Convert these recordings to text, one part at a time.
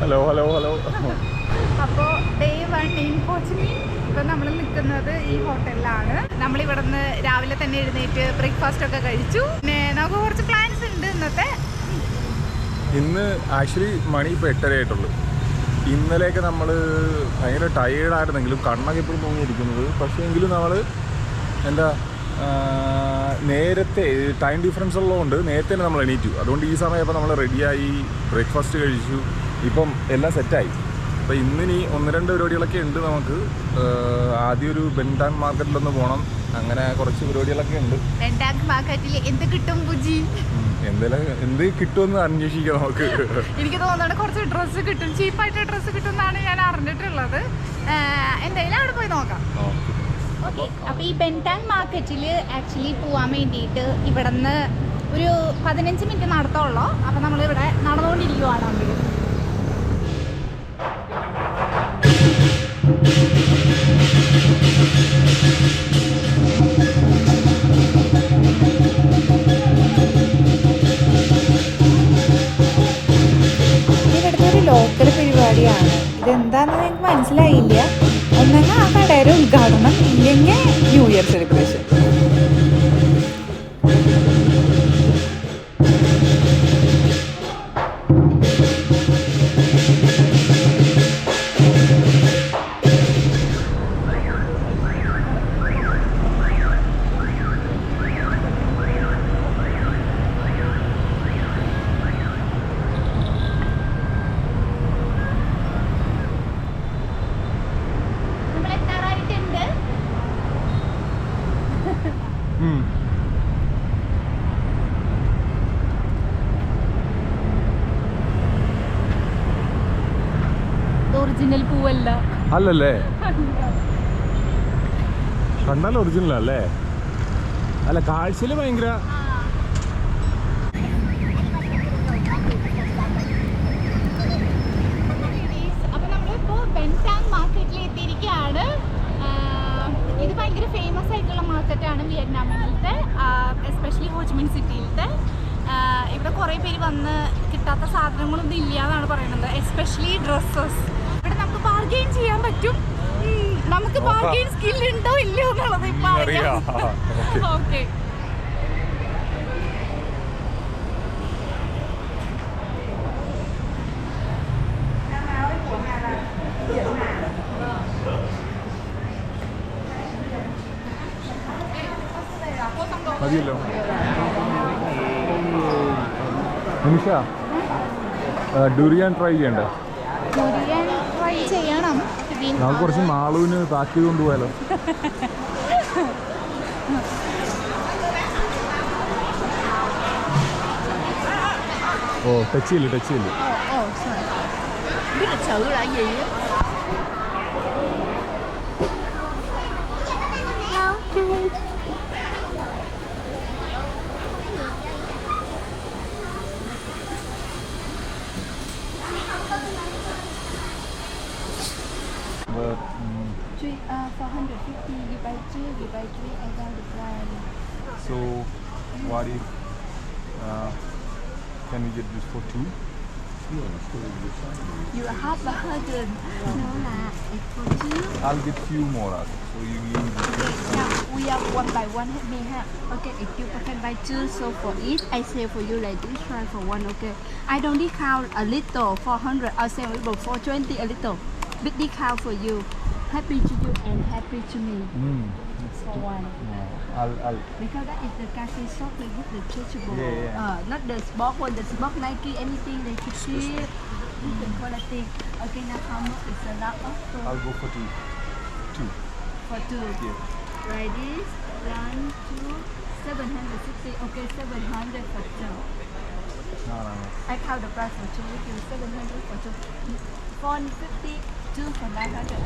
Hello hello hello. അപ്പോൾ day 1 in Ho Chi Minh. ഇപ്പം നമ്മൾ നിൽക്കുന്നത് ഈ ഹോട്ടലിലാണ്. നമ്മളിവിടുന്ന് രാവിലെ തന്നെ എഴുന്നേറ്റ് ബ്രേക്ക്ഫാസ്റ്റ് ഒക്കെ കഴിച്ചു. പിന്നെ നമുക്ക് കുറച്ച് പ്ലാൻസ് ഉണ്ട് ഇന്നത്തെ. ഇന്ന് ആക്ച്വലി മണി ഇപ്പോൾ 8:30 ആയിട്ടുള്ളൂ. ഇന്നലെയൊക്കെ നമ്മൾ ഭയങ്കര ടയേർഡായിരുന്നെങ്കിലും കണ്ണൊക്കെ ഇപ്പോഴും തോന്നിയിരിക്കുന്നത്. പക്ഷേ എങ്കിലും നമ്മൾ എന്താ നേരത്തെ ടൈം ഡിഫറൻസ് ഉള്ളതുകൊണ്ട് നേരത്തെ തന്നെ നമ്മൾ എണീറ്റു. അതുകൊണ്ട് ഈ സമയപ്പോൾ നമ്മൾ റെഡിയായി ബ്രേക്ക്ഫാസ്റ്റ് കഴിച്ചു. ഇപ്പം എല്ലാം സെറ്റായി. അപ്പോൾ ഇന്നിനി 1-2 പരിപാടികളൊക്കെ ഉണ്ട് നമുക്ക്. ആദ്യം ഒരു ബെൻഡാങ് മാർക്കറ്റിലൊന്ന് പോകണം. അങ്ങനെ കുറച്ച് പരിപാടികളൊക്കെ ഉണ്ട്. ബെൻഡാങ് മാർക്കറ്റിൽ എന്ത് കിട്ടും ബുജി? എന്ത് കിട്ടുമെന്ന് അന്വേഷിക്കാം നമുക്ക്. എനിക്ക് തോന്നുന്നത് കുറച്ച് ഡ്രസ്സ് കിട്ടും, ചീപ്പായിട്ട് ഡ്രസ്സ് കിട്ടും എന്നാണ് ഞാൻ അറിഞ്ഞിട്ടുള്ളത്. എന്തായാലും അവിടെ പോയി നോക്കാം. ഓക്കെ. അപ്പോൾ ഈ ബെൻഡാങ് മാർക്കറ്റിൽ ആക്ച്വലി പോകാൻ വേണ്ടിയിട്ട് ഇവിടെ നിന്ന് ഒരു 15 മിനിറ്റ് നടത്തമുള്ളൂ. അപ്പോൾ നമ്മളിവിടെ നടന്നുകൊണ്ടിരിക്കുവാണ്. ഇവിടുത്തെ ഒരു ലോക്കൽ പരിപാടിയാണ്. ഇതെന്താണെന്ന് എനിക്ക് മനസ്സിലായില്ല. ഒന്നെങ്കിൽ ആ കടയുടെ ഉദ്ഘാടനം, ഇല്ലെങ്കിൽ ന്യൂ ഇയർ സെലിബ്രേഷൻ. ഒറിജിനൽ പൂവല്ല. അല്ലല്ലേ? കണ്ടാൽ ഒറിജിനൽ അല്ലേ? അല്ല, കാഴ്ചയിൽ ഭയങ്കര. അപ്പൊ നമ്മളിപ്പോ ബെൻഡാങ് മാർക്കറ്റിൽ എത്തിയിരിക്കുകയാണ്. ഇത് ഭയങ്കര ഫേമസ് ആയിട്ടുള്ള മാർക്കറ്റാണ് വിയറ്റ്നാമിലത്തെ, എസ്പെഷ്യലി ഹോച്ചിമിൻ സിറ്റിയിലത്തെ. ഇവിടെ കുറേ പേര് വന്ന് കിട്ടാത്ത സാധനങ്ങളൊന്നും ഇല്ല എന്നാണ് പറയുന്നത്, എസ്പെഷ്യലി ഡ്രസ്സസ്. ഇവിടെ നമുക്ക് ബാർഗെയിൻ ചെയ്യാൻ പറ്റും. നമുക്ക് ബാർഗെയിൻ സ്കിൽ ഉണ്ടോ ഇല്ലയോ എന്നുള്ളത് ഇപ്പൊ അറിയാം. ഓക്കെ. മതിയല്ലോ. നിമിഷ, ഡുറിയാൻ ട്രൈ ചെയ്യണ്ടേ? ഡുറിയാൻ ട്രൈ ചെയ്യണം. നമുക്ക് കുറച്ച് മാളൂന് പാക്ക് ചെയ്ത് കൊണ്ടുപോയാലോ? ഓ, ടച്ച് ചെയ്യില്ല. But 450 you buy 2, you buy 3, I got the plan. So what if can we get this for 2? You have 100. No lah, it's for 2. I'll get few more out. So you give me this. Yeah, we are one by one. We have. Okay, if you can buy 2, so for each I sell for you like this. Try for 1. Okay. I don't discount a little. 400. I'll sell it for 420 a little. Big discount for you. Happy to you and happy to me. For 1. I'll. Because that is the khaki chocolate with the changeable. Yeah. Not the sport one. The sport Nike anything they could see. Different quality. Okay, now how much is the lot of? I'll go for 2. 2. For 2. Yeah. Right this 1, 2, 760. Okay, 700 for 2. No. I count the price for 2. We give 700 for 2. 450. 2 for 900.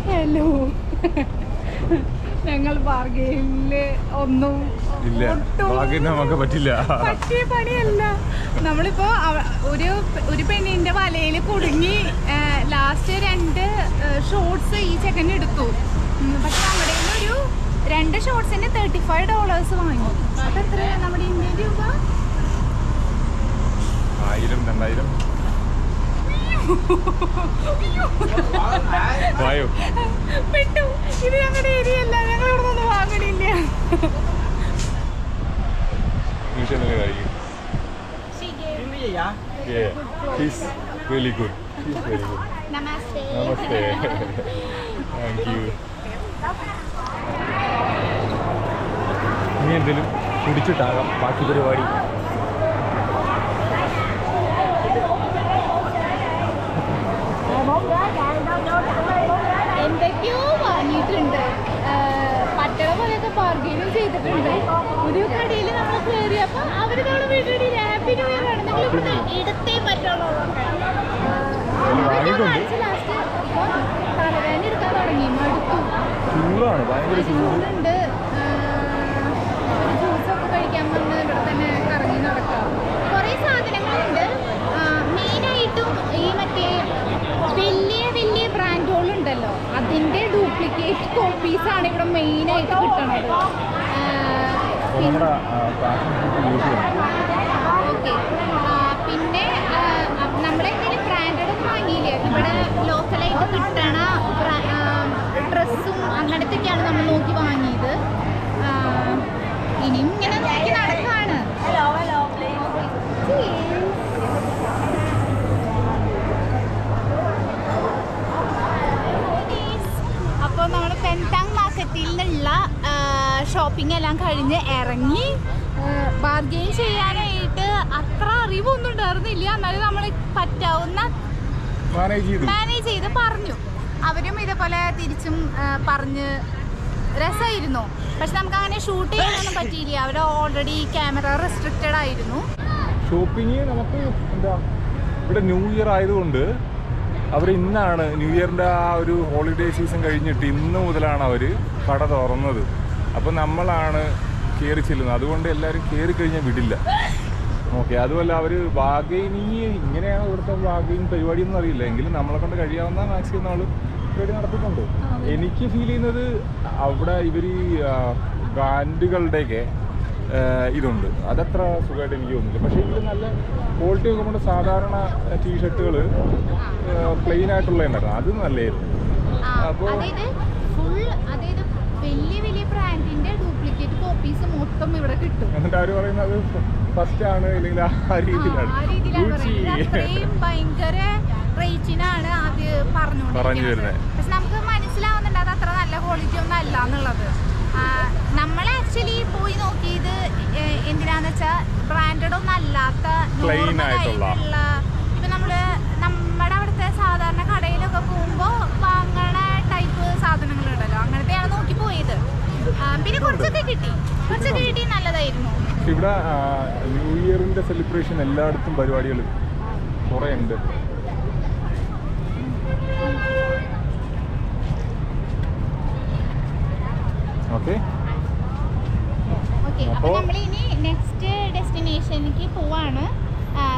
Hello. ഞങ്ങൾ ബാർഗെയിനില് ഒന്നും ഇല്ല, bargain നമുക്ക് പറ്റില്ല. പറ്റിയ പണിയല്ല. നമ്മളിപ്പോ ഒരു പെണ്ണിന്റെ വലയിൽ കുടുങ്ങി ലാസ്റ്റ് 2 ഷോർട്സ് ഈ ചെക്കൻ എടുത്തു. പക്ഷെ നമ്മുടെ ഒരു 2 ഷോർട്സിന് $35 വാങ്ങി. അപ്പൊ എത്രയാ നമ്മുടെ ഇന്ത്യൻ രൂപ? 1000-2000. വായോ പെട്ടു. ഇത് ഞങ്ങളുടെ ഏരിയ അല്ല, ഞങ്ങൾ ഇവിടെ നിന്ന് വാങ്ങണില്ല. കഴിക്കും. Yeah, he's really good. He's very good. Namaste. Namaste. Thank you. ഇനി എന്തെങ്കിലും കുടിച്ചിട്ടാകാം ബാക്കി പരിപാടി. എന്തൊക്കെയോ വാങ്ങിയിട്ടുണ്ട്. പട്ടണ പോലെയൊക്കെ ബാർഗെയിനും ചെയ്തിട്ടുണ്ട്. ഒരു കടയിൽ നമ്മൾ കയറിയപ്പോൾ അവർ നമ്മൾ വീട്ടിൽ ഹാപ്പി ന്യൂ ഇയർ ആണ്, നിങ്ങൾ ഇവിടുന്ന് എടുത്തേ പറ്റുള്ളൂ. ലാസ്റ്റ് ഇപ്പോൾ തലവേദന എടുക്കാൻ തുടങ്ങി, മടുത്തു. ചൂടാണ്, ഭയങ്കര ചൂടുണ്ട്. ജ്യൂസൊക്കെ കഴിക്കാൻ വന്ന് ഇവിടെ തന്നെ കറങ്ങി നടക്കാം. കുറേ സാധനങ്ങളുണ്ട്. മെയിനായിട്ടും ഈ മറ്റേ വലിയ വലിയ ബ്രാൻഡുകളുണ്ടല്ലോ, അതിൻ്റെ ഡ്യൂപ്ലിക്കേറ്റ് കോപ്പീസാണ് ഇവിടെ മെയിനായിട്ട് കിട്ടണത്. ഓക്കെ, പിന്നെ നമ്മളെന്തെങ്കിലും ബ്രാൻഡഡ് വാങ്ങിയില്ലേ, ഇവിടെ ലോക്കലായിട്ട് കിട്ടണ ഡ്രസ്സും അങ്ങനത്തെയൊക്കെയാണ് നമ്മൾ നോക്കി വാങ്ങിയത്. ഇനിയും ഇങ്ങനെ നോക്കി നടക്കാണ്. അപ്പോൾ നമ്മൾ പെൻടാങ് മാർക്കറ്റിൽ നിന്നുള്ള ഷോപ്പിംഗ് എല്ലാം കഴിഞ്ഞ് ഇറങ്ങി. ബാർഗെയിൻ ചെയ്യാനായിട്ട് അത്ര അറിവൊന്നും ഉണ്ടായിരുന്നില്ല, എന്നാലും നമ്മൾ പറ്റാവുന്ന മാനേജ് ചെയ്ത് പറഞ്ഞു. അവരും ഇതേപോലെ തിരിച്ചും പറഞ്ഞ് രസമായിരുന്നു. പക്ഷെ നമുക്ക് അങ്ങനെ ഷൂട്ട് ചെയ്യാനൊന്നും പറ്റിയില്ല, അവർ ഓൾറെഡി ക്യാമറ റെസ്ട്രിക്റ്റഡ് ആയിരുന്നു. ഷോപ്പിംഗ് നമുക്ക് എന്താ, ഇവിടെ ന്യൂ ഇയർ ആയതുകൊണ്ട് അവർ ഇന്നാണ് ന്യൂ ഇയറിൻ്റെ ആ ഒരു ഹോളിഡേ സീസൺ കഴിഞ്ഞിട്ട് ഇന്ന് മുതലാണ് അവർ കട തുറന്നത്. അപ്പോൾ നമ്മളാണ് കയറി ചെല്ലുന്നത്, അതുകൊണ്ട് എല്ലാവരും കയറി കഴിഞ്ഞാൽ വിടില്ല. ഓക്കെ, അതുമല്ല അവർ ബാർഗെയിനി ഇങ്ങനെയാണ് ഇവിടുത്തെ ബാർഗെയിൻ പരിപാടിയൊന്നും അറിയില്ല, എങ്കിലും നമ്മളെ കൊണ്ട് കഴിയാവുന്ന മാക്സിമം നമ്മൾ പരിപാടി നടത്തിയിട്ടുണ്ട്. എനിക്ക് ഫീൽ ചെയ്യുന്നത് അവിടെ ഇവർ ബ്രാൻഡുകളുടെയൊക്കെ ഇതുണ്ട്, അതത്ര സുഖമായിട്ട് എനിക്ക് തോന്നുന്നില്ല. പക്ഷേ ഇതിൽ നല്ല ക്വാളിറ്റി നോക്കുമ്പോൾ സാധാരണ ടീഷർട്ടുകൾ പ്ലെയിൻ ആയിട്ടുള്ളതുണ്ടായിരുന്നു, അത് നല്ലതായിരുന്നു. അപ്പോൾ വലിയ വലിയ ബ്രാൻഡിന്റെ ഡ്യൂപ്ലിക്കേറ്റ് കോപ്പീസ് മൊത്തം ഇവിടെ കിട്ടും. എന്നിട്ട് അവർ പറയുന്നത് ഫസ്റ്റ് ആണ്, അല്ലെങ്കിൽ ആ രീതിയിലാണ് ഭയങ്കര റേറ്റിനാണ് ആദ്യം പറഞ്ഞു വരുന്നത്. പക്ഷെ നമുക്ക് മനസ്സിലാവുന്നുണ്ട് അത് അത്ര നല്ല ക്വാളിറ്റി ഒന്നും അല്ല എന്നുള്ളത്. നമ്മൾ ആക്ച്വലി പോയി നോക്കിയത് എന്തിനാന്ന് വെച്ചാൽ ബ്രാൻഡഡ് ഒന്നും അല്ലാത്ത നോർമലായിട്ടുള്ള, ഇപ്പൊ നമ്മുടെ അവിടുത്തെ സാധാരണ കടയിലൊക്കെ പോകുമ്പോൾ വാങ്ങണ ടൈപ്പ് സാധനങ്ങളുണ്ടല്ലോ, അങ്ങനത്തെയാണ് നോക്കി പോയത്. പിന്നെ കുറച്ചൊക്കെ കിട്ടി, നല്ലതായിരുന്നു. ഇവിടെ ന്യൂ ഇയറിന്റെ സെലിബ്രേഷൻ എല്ലായിടത്തും പരിപാടികൾ കുറേ ഉണ്ട്. ഓക്കെ, അപ്പോൾ നമ്മൾ ഇനി നെക്സ്റ്റ് ഡെസ്റ്റിനേഷനിലേക്ക് പോവാണ്.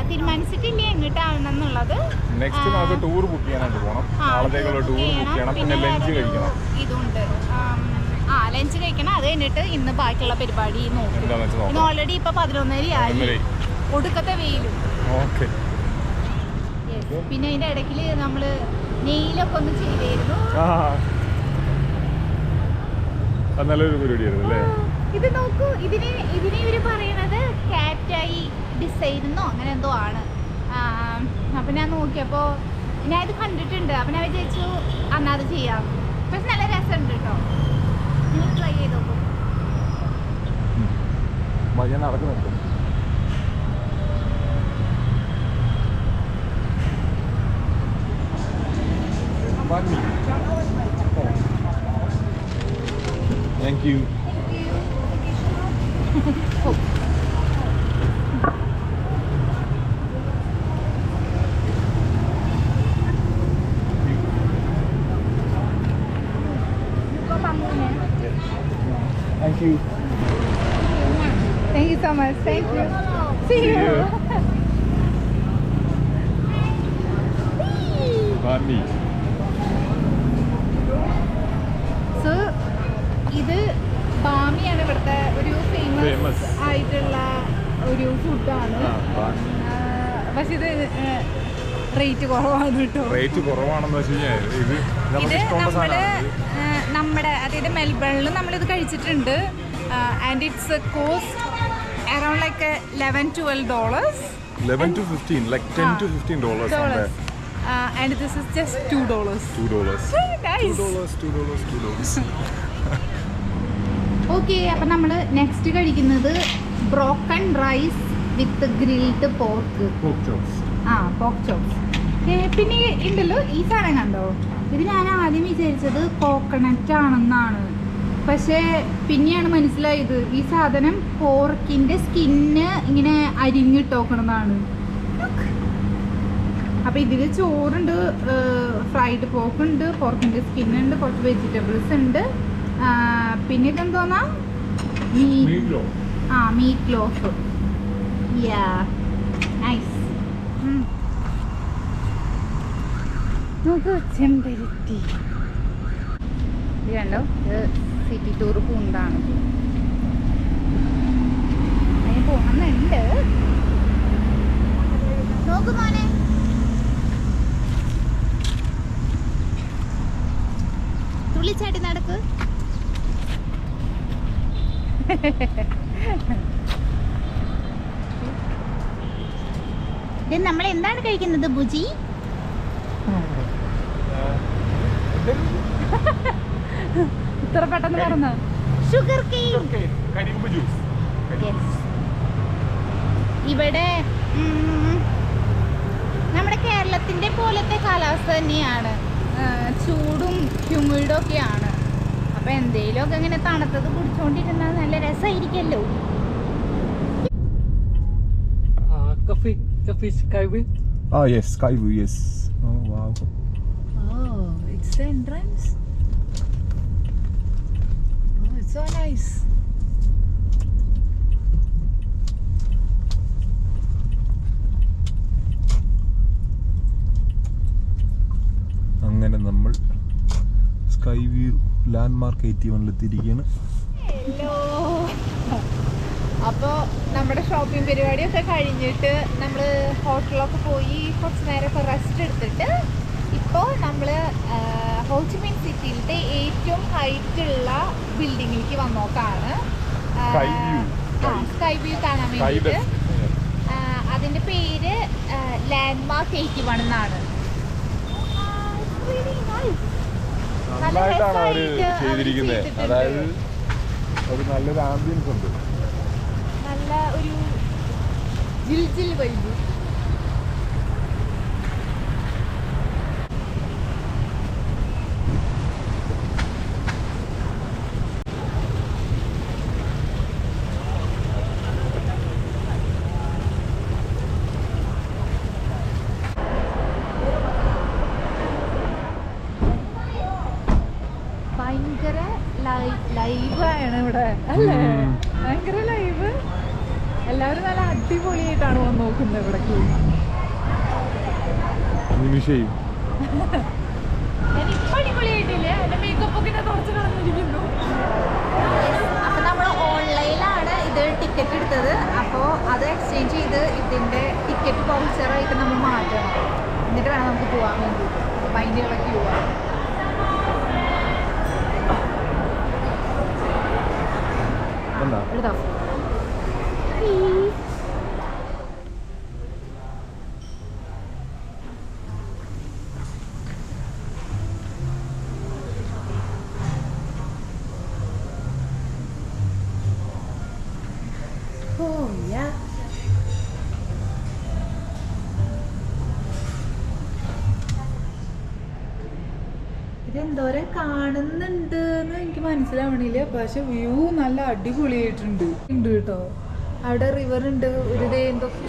തീരുമാനിച്ചിട്ടില്ല എങ്ങോട്ടാണെന്നുള്ളത്. നെക്സ്റ്റ് നമുക്ക് ടൂർ ബുക്ക് ചെയ്യാനായിട്ട് പോകണം, നാളത്തേക്കുള്ള ടൂർ ബുക്ക് ചെയ്യണം, പിന്നെ ലഞ്ച് കഴിക്കണം. ഇതുണ്ട്, ലഞ്ച് കഴിക്കണം. അത് കഴിഞ്ഞിട്ട് ഇന്ന് ബാക്കിയുള്ള പരിപാടി നോക്കും. ഇന്ന് ഓൾറെഡി ഇപ്പൊ 11:30 ആയി, ഒടുക്കത്തെ വെയിലും. ഓക്കെ, പിന്നെ അതിന്റെ ഇടയ്ക്ക് നമ്മള് നെയിലൊക്കെ ഒന്ന് ചെയ്തായിരുന്നു. നല്ലൊരു പരിപാടിയായിരുന്നു അല്ലേ? ഇത് നോക്കൂ, ഇതിനെ ഇവര് പറയണത് കാറ്റായി ഡിസൈനെന്നോ അങ്ങനെ എന്തോ ആണ്. അപ്പൊ ഞാൻ നോക്കിയപ്പോ ഞാൻ ഇത് കണ്ടിട്ടുണ്ട്, അപ്പൊ ഞാൻ വിചാരിച്ചു അന്നാ അത് ചെയ്യാം. പക്ഷെ നല്ല രസമുണ്ട് കേട്ടോ, നിങ്ങൾ ട്രൈ ചെയ്ത് നോക്കും. ഞാൻ നടക്കുന്നുണ്ട്. Thank you. Thank you. Thank you so much. Thank you. See you. Bami. So, ഇത് ബാമിയാണ് ഇവിടുത്തെ ഒരു ഫേമസ് ആയിട്ടുള്ള ഒരു ഫുഡാണ്. പക്ഷെ ഇത് റേറ്റ് കുറവാണ് കേട്ടോ. റേറ്റ് കുറവാണെന്ന് വെച്ച് കഴിഞ്ഞാൽ ഇത് നമുക്ക് ഇത് ഇഷ്ടമുള്ള സാധനമാണ്. നമ്മുടെ അതായത് മെൽബണിൽ നമ്മളിത് കഴിച്ചിട്ടുണ്ട്. And it's cost around like $11-12. 11 to 15, like $10 to $15 somewhere. And this is just $2. $2. Nice. $2. Okay, അപ്പം നമ്മൾ നെക്സ്റ്റ് കഴിക്കുന്നത് broken rice with grilled pork. Pork chops. Pork chops. പിന്നെ ഉണ്ടല്ലോ ഈ സാധനം കണ്ടോ, ഇത് ഞാൻ ആദ്യം വിചാരിച്ചത് കോക്കനട്ട് ആണെന്നാണ്. പക്ഷേ പിന്നെയാണ് മനസ്സിലായത് ഈ സാധനം പോർക്കിൻ്റെ സ്കിന്ന് ഇങ്ങനെ അരിഞ്ഞിട്ടോക്കണതാണ്. അപ്പം ഇതിൽ ചോറുണ്ട്, ഫ്രൈഡ് പോർക്കുണ്ട്, പോർക്കിൻ്റെ സ്കിന്നുണ്ട്, കുറച്ച് വെജിറ്റബിൾസ് ഉണ്ട്. പിന്നെ ഇതെന്തോന്നാ, മീറ്റ് ലോഫ്. യാ, നൈസ്. നോക്കൂ, ചെമ്പരത്തി. ഇത് കണ്ടോ, ഇത് സിറ്റി ടൂർ പൂണ്ടാണ്. അതിന് പോകണമെന്നുണ്ട്. നോക്കു മോനെ, തുള്ളിച്ചാട്ടി നടക്ക്. ഇത് നമ്മൾ എന്താണ് കഴിക്കുന്നത് ബുജി? ഇത്ര പെട്ടെന്ന് പറഞ്ഞ ഷുഗർ കെയിൻ. ഇവിടെ നമ്മുടെ കേരളത്തിന്റെ പോലത്തെ കാലാവസ്ഥ തന്നെയാണ്, ചൂടും ഹ്യൂമിഡും ഒക്കെയാണ്. അപ്പൊ എന്തേലും ഒക്കെ ഇങ്ങനെ തണുത്തത് കുടിച്ചോണ്ടിരുന്നാൽ നല്ല രസമായിരിക്കല്ലോ. Coffee Skyway. Ah yes, Skyway, yes. Oh wow. Oh, it's the entrance. Oh, it's so nice. അങ്ങനെ നമ്മൾ സ്കൈ വ്യൂ ലാൻഡ്മാർക്ക് 81 എത്തിയിരിക്കുകയാണ്. ഹലോ. അപ്പോൾ നമ്മുടെ ഷോപ്പിംഗ് പരിപാടിയൊക്കെ കഴിഞ്ഞിട്ട് നമ്മൾ ഹോട്ടലൊക്കെ പോയി കുറച്ച് നേരമൊക്കെ റെസ്റ്റ് എടുത്തിട്ട് ഇപ്പോൾ നമ്മൾ ഹോച്ചിമിൻ സിറ്റിയിലത്തെ ഏറ്റവും ഹൈറ്റുള്ള ബിൽഡിങ്ങിലേക്ക് വന്നോക്കാണ്. സ്കൈ വ്യൂ കാണാൻ വേണ്ടിയിട്ട്. അതിൻ്റെ പേര് ലാൻഡ്മാർക്ക് 81 എന്നാണ്. നന്നായിട്ടാണ് അവർ ചെയ്തിരിക്കുന്നത്. അതായത് ഒരു നല്ലൊരു ആംബിയൻസ് ഉണ്ട്, നല്ല ഒരു ജിൽ വൈബ്. ഭയങ്കര ലൈവാണ് ഇവിടെ അല്ലേ? ഭയങ്കര ലൈവ്. എല്ലാവരും നല്ല അടിപൊളിയായിട്ടാണ് വന്ന് നോക്കുന്നത് ഇവിടേക്ക്. നിമിഷയും ഞാനിപ്പോൾ അടിപൊളിയായിട്ടില്ലേ, എൻ്റെ മേക്കപ്പ് ഒക്കെ കുറച്ച് കളഞ്ഞിരിക്കുന്നു. അപ്പം നമ്മൾ ഓൺലൈനിലാണ് ഇത് ടിക്കറ്റ് എടുത്തത്. അപ്പോൾ അത് എക്സ്ചേഞ്ച് ചെയ്ത് ഇതിൻ്റെ ടിക്കറ്റ് വൗച്ചറായിട്ട് നമ്മൾ മാറ്റണം. എന്നിട്ട് വേണം നമുക്ക് പോകാൻ വേണ്ടി. അപ്പം അതിൻ്റെ ഇടയ്ക്ക് പോവാം. എടുത്തോ. Oh yeah. ഇതെന്തോരം കാണുന്നുണ്ട് എന്ന് എനിക്ക് മനസ്സിലാവണില്ല. പക്ഷെ വ്യൂ നല്ല അടിപൊളിയായിട്ടുണ്ട് ഉണ്ട് കേട്ടോ. അവിടെ റിവർ ഉണ്ട്, ഒരു ദേ എന്തൊക്കെ.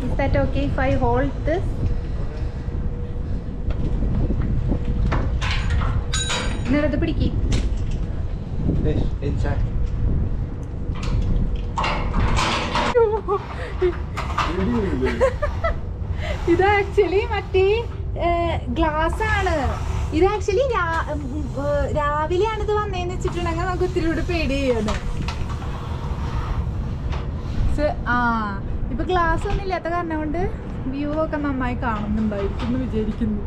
Is that okay if I hold this? ഇന്നെടുത്ത് പിടിക്ക്. ഇത് ആക്ച്വലി മറ്റേ ഗ്ലാസ് ആണ്. ഇത് ആക്ച്വലി രാവിലെയാണ് ഇത് വന്നേന്ന് വെച്ചിട്ടുണ്ടെങ്കിൽ നമുക്ക് ഒത്തിരി കൂടെ പേടി ചെയ്യാണ്. ഇപ്പൊ ഗ്ലാസ് ഒന്നും ഇല്ലാത്ത കാരണം കൊണ്ട് വ്യൂ ഒക്കെ നന്നായി കാണുന്നുണ്ടായിരിക്കും എന്ന് വിചാരിക്കുന്നു.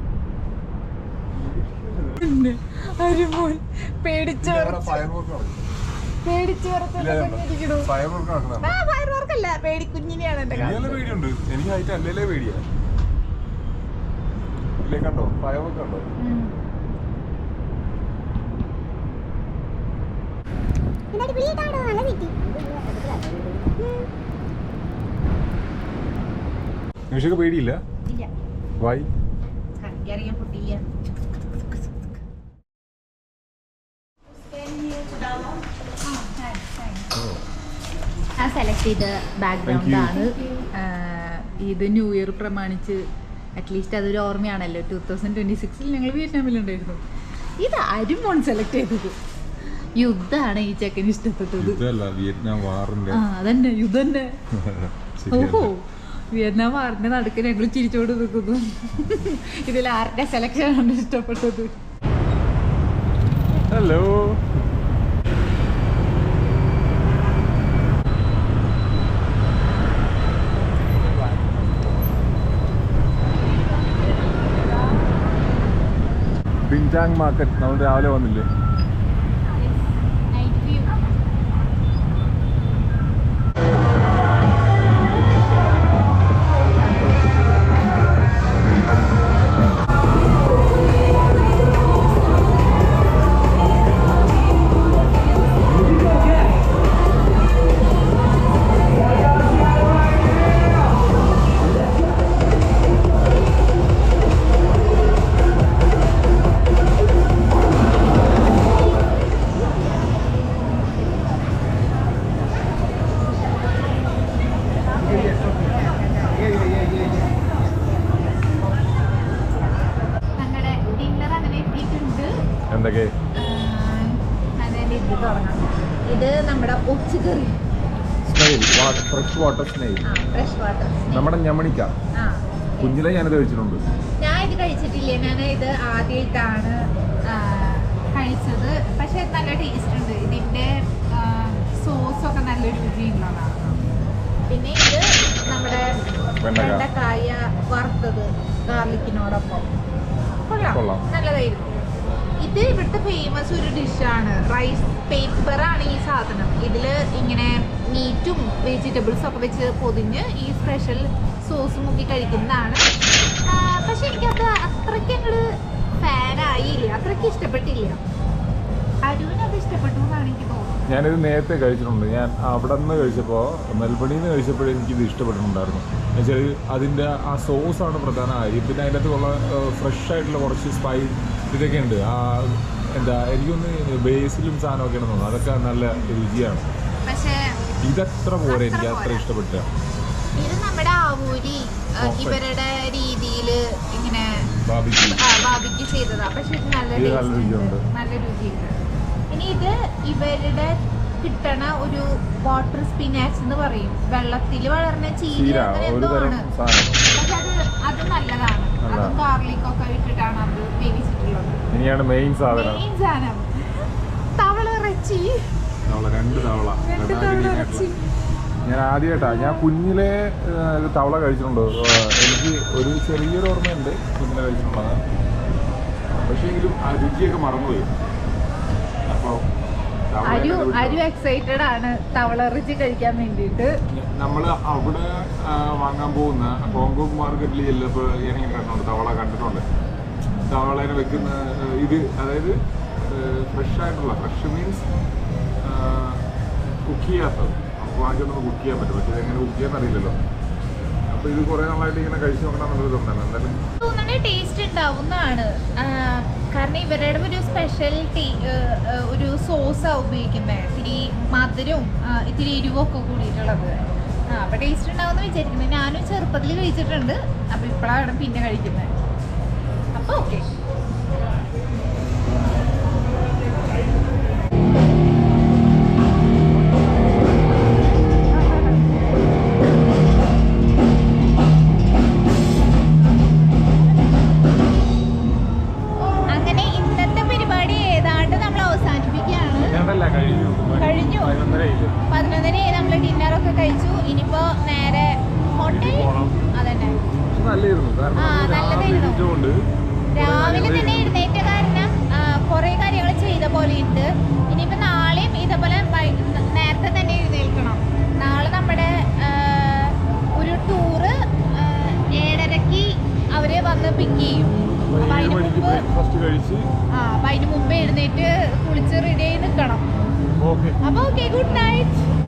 അരുമോൻ പേടിച്ചു ഫയർ വർക്ക് അല്ല, പേടി കുഞ്ഞിനെയാണ് എന്റെ പേടിയുണ്ട്. എനിക്ക് ആയിട്ട് അല്ലേ പേടിയാ. ഇല്ലേ കണ്ടോ ഫയർ വർക്ക് കണ്ടോ? നിമിഷക്ക് പേടിയില്ല? വായി അറിയാൻ പൊട്ടിയ സെലക്ട് ചെയ്ത ബാക്ക്ഗ്രൗണ്ട് ആണ്. ഇത് ന്യൂ ഇയർ പ്രമാണിച്ച് അറ്റ്ലീസ്റ്റ് അതൊരു ഓർമ്മയാണല്ലോ. 2026 ഞങ്ങൾ വിയറ്റ്നാമിലുണ്ടായിരുന്നു. ഇത് അരുമോൻ സെലക്ട് ചെയ്തത്. യുദ്ധമാണ് ഈ ചെക്കന് ഇഷ്ടപ്പെട്ടത്. അതന്നെ യുദ്ധം തന്നെ. ഓഹോ, വിയറ്റ്നാം വാറിന്റെ നടുക്ക് ഞങ്ങൾ ചിരിച്ചോട് നിൽക്കുന്നു. ഇതിൽ ആരുടെ സെലക്ഷൻ ആണ് ഇഷ്ടപ്പെട്ടത്? ഹലോ, ബിൻചാങ് മാർക്കറ്റ് നമ്മൾ രാവിലെ വന്നില്ലേ? എന്തൊക്കെ? ഇത് നമ്മുടെ ഒച്ചുകറി, ഫ്രഷ് വാട്ടർ സ്നെയിൽ, നമ്മുടെ ഞമണിക്ക. കുഞ്ഞിലെ ഞാനിത് കഴിച്ചിട്ടുണ്ട്. ഞാൻ ഇത് കഴിച്ചിട്ടില്ല. ഞാൻ ഇത് ആദ്യമായിട്ടാണ് കഴിച്ചത്. പക്ഷെ നല്ല ടേസ്റ്റ് ഉണ്ട്. ഇതിന്റെ സോസൊക്കെ നല്ല രുചിയുള്ളതാണ്. പിന്നെ ഇത് നമ്മുടെ വെണ്ടക്കായ വറുത്തത് ഗാർലിക്കിനോടൊപ്പം കൊള്ളാം, നല്ലതായിരുന്നു. ഇത് ഇവിടുത്തെ ഫേമസ് ഒരു ഡിഷാണ്. റൈസ് പേപ്പർ ആണ് ഈ സാധനം. ഇതില് ഇങ്ങനെ മീറ്റും വെജിറ്റബിൾസും ഒക്കെ വെച്ച് പൊതിഞ്ഞ് ഈ സ്പെഷ്യൽ സോസ് മുക്കി കഴിക്കുന്നതാണ്. പക്ഷെ എനിക്കത് അത്രയ്ക്ക് അങ്ങോട്ട് ഫാനായില്ല, അത്രയ്ക്ക് ഇഷ്ടപ്പെട്ടില്ല. അരുവിന് അത് ഇഷ്ടപ്പെട്ടു എന്നാണ് എനിക്ക് തോന്നുന്നത്. ഞാനിത് നേരത്തെ കഴിച്ചിട്ടുണ്ട്. ഞാൻ അവിടെ നിന്ന് കഴിച്ചപ്പോൾ, മെൽബണിൽ നിന്ന് കഴിച്ചപ്പോഴേ എനിക്കിത് ഇഷ്ടപ്പെട്ടിട്ടുണ്ടായിരുന്നു. എന്നുവെച്ചാൽ അതിൻ്റെ ആ സോസാണ് പ്രധാന കാര്യം. പിന്നെ അതിൻ്റെ അകത്തുള്ള ഫ്രഷ് ആയിട്ടുള്ള കുറച്ച് സ്പൈസ് ഇതൊക്കെ ഉണ്ട്. എന്താ എനിക്കൊന്ന് ബേസിലും സാധനമൊക്കെയാണ് തോന്നുന്നത്. അതൊക്കെ നല്ല രുചിയാണ്. പക്ഷേ ഇതത്ര പോരെ, എനിക്ക് അത്ര ഇഷ്ടപ്പെട്ടില്ല. ഇത് നമ്മുടെ ആവൂരി ഇവരുടെ രീതിയിൽ ഇങ്ങനെ ബാബിക്ക് ചെയ്തതാ. പക്ഷെ ഇത് നല്ല രുചിയുണ്ട്, നല്ല രുചിയുണ്ട്. ഇനി ഇത് ഇവരുടെ കിട്ടണ ഒരു വാട്ടർ സ്പിനാച്ച് എന്ന് പറയും. വെള്ളത്തിൽ വളർന്ന ചീര എന്താണ്. പക്ഷെ അത് നല്ലതാണ്. അതും ഗാർലിക്കൊക്കെ ഇട്ടിട്ടാണ് അത് വേവിച്ചിട്ടുള്ളത്. ഇനിയാണ് മെയിൻ സാധനം. തവള ഇറച്ചി, രണ്ട് തവള ഇറച്ചി. ഞാൻ ആദ്യമായിട്ടാണ്, ഞാൻ കുഞ്ഞിലെ തവള കഴിച്ചിട്ടുണ്ട്. എനിക്ക് ഒരു ചെറിയൊരു ഓർമ്മയുണ്ട് കുഞ്ഞിലെ കഴിച്ചിട്ടുള്ളത്. പക്ഷേ എങ്കിലും ആ രുചിയൊക്കെ മറന്നുപോയി. അപ്പോൾ അരു എക്സൈറ്റഡ് ആണ് തവള ഇറച്ചി കഴിക്കാൻ വേണ്ടിയിട്ട്. നമ്മൾ അവിടെ വാങ്ങാൻ പോകുന്ന ഹോങ്കോങ് മാർക്കറ്റിൽ ചെല്ലുമ്പോൾ ഞാനിങ്ങനെ കണ്ടിട്ടുണ്ട്, തവള കണ്ടിട്ടുണ്ട്. തവളേനെ വെക്കുന്ന ഇത്, അതായത് ഫ്രഷ് ആയിട്ടുള്ള, ഫ്രഷ് മീൻസ് കുക്ക് ചെയ്യാത്തത്. നമുക്ക് വാങ്ങിക്കാൻ നമുക്ക് കുക്ക് ചെയ്യാൻ പറ്റും. പക്ഷേ ഇതെങ്ങനെ കുക്ക് ചെയ്യാൻ അറിയില്ലല്ലോ. അപ്പോൾ ഇത് കുറേ നാളായിട്ട് ഇങ്ങനെ കഴിച്ചു നോക്കണം എന്നുള്ളത് തോന്നുന്നു. എന്തായാലും തോന്നുന്ന ടേസ്റ്റ് ഉണ്ടാവുന്നതാണ്. കാരണം ഇവരുടെ ഒരു സ്പെഷ്യൽ ഒരു സോസാണ് ഉപയോഗിക്കുന്നത്. ഇത്തിരി മധുരവും ഇത്തിരി എരിവും ഒക്കെ കൂടിയിട്ടുള്ളത്. അപ്പൊ ടേസ്റ്റ് ഉണ്ടാവുമെന്ന് വിചാരിക്കുന്നത്. ഞാനും ചെറുപ്പത്തിൽ കഴിച്ചിട്ടുണ്ട്, അപ്പൊ ഇപ്പോഴാണ് പിന്നെ കഴിക്കുന്നത്. അപ്പൊ ഓക്കെ. അങ്ങനെ ഇന്നത്തെ പരിപാടി ഏതാണ്ട് നമ്മൾ അവസാനിപ്പിക്കുകയാണ്. കഴിഞ്ഞു 11:30 നമ്മൾ ഡിന്നറൊക്കെ കഴിച്ചു. ഇനിയിപ്പോ നേരെ ഹോട്ടൽ. അതന്നെ നല്ലതായിരുന്നു. രാവിലെ തന്നെ എഴുന്നേറ്റ കാരണം കുറെ കാര്യങ്ങൾ ചെയ്ത പോലെ ഉണ്ട്. ഇനിയിപ്പോ നാളെയും ഇതേപോലെ നേരത്തെ തന്നെ എഴുന്നേൽക്കണം. നാളെ നമ്മുടെ ഒരു ടൂറ് 7:30 അവര് വന്ന് പിക്ക് ചെയ്യും. അപ്പൊ അതിന് മുമ്പ് എഴുന്നേറ്റ് കുളിച്ച് റെഡി ആയി നിൽക്കണം. അപ്പൊ ഓക്കെ, ഗുഡ് നൈറ്റ്.